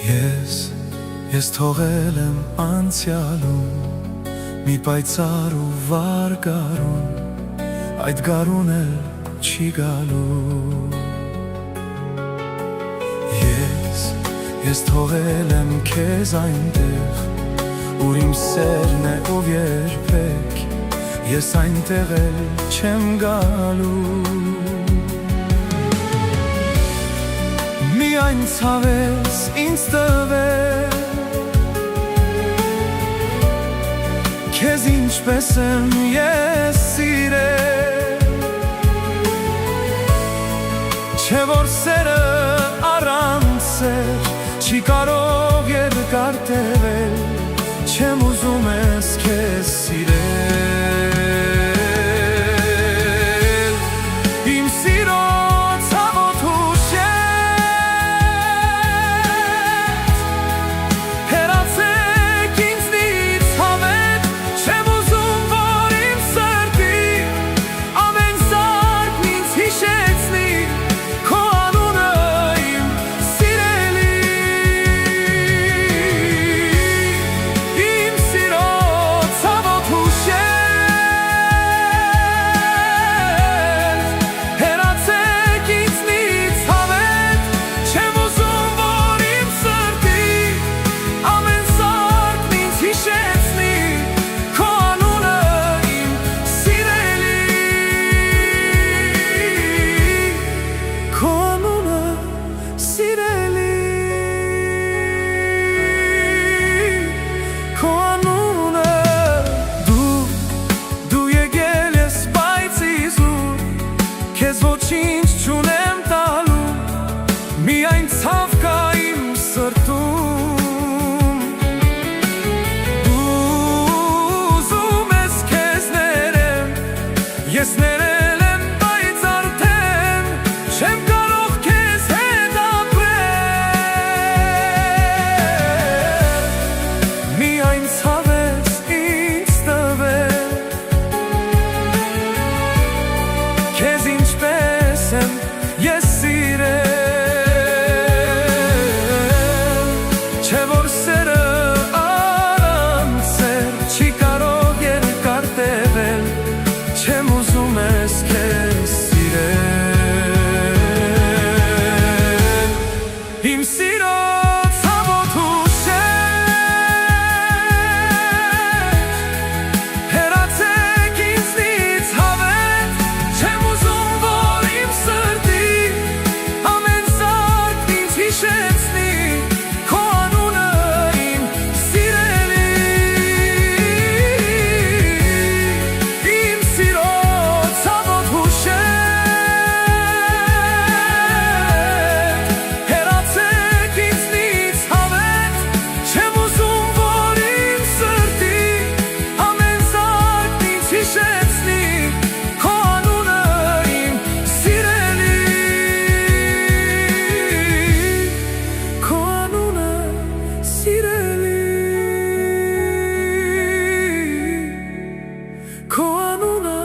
Ես թողել եմ անցյալում մի պայծառ ու վառ գարուն, այդ գարուն էլ չի գալու։ Ես թողել եմ քեզ այնտեղ, ուր իմ սերն է ով երբեք, ես այնտեղ էլ չեմ գալու։ Միայն ցավես ինձ տվել, քեզ ինչպես եմ ես սիրել, չէ որ սերը առանց սեր չի կարող երկար տևել, չեմ ուզում ես քեզ սիրել։ Իմ սիրո ցավոտ հուշեր, հեռացեք ինձնից հավեք, չեմ ուզում որ իմ սրտի ամեն զարկ ինձ հիշեցնի քո անունը իմ սիրելի։ Իմ սիրո ցավոտ հուշեր, հեռացեք ինձնից հավեք, չեմ ուզում որ իմ սրտի ամեն զարկ ինձ հիշեցնի քո անունը իմ սիրելի, քո անունը սիրելի, քո անունը դու եկել ես բայց իզուր, քեզ ոչինչ չունեմ տալու, միայն ցավ կա իմ սրտում։ Դու ուզում ես քեզ ներեմ, ես ներել եմ բայց արդեն չեմ կարող քեզ հետ ապրել, միայն ցավ ես ինձ տվել, քեզ ինչպես եմ ես սիրել, չէ որ սերը առանց սեր չի կարող երկար տևել, չեմ ուզում ես քեզ սիրել։ Իմ սիրո ցավոտ հուշեր, հեռացեք ինձնից հավեք, չեմ ուզում որ իմ սրտի ամեն զարկ ինձ հիշեցնի քո անունը իմ սիրելի։ Իմ սիրո ցավոտ հուշեր, հեռացեք ինձնից հավեք, չեմ ուզում որ իմ սրտի ամեն զարկ ինձ հիշեցնի քո անունը իմ սիրելի, քո անունը սիրելի, քո անունը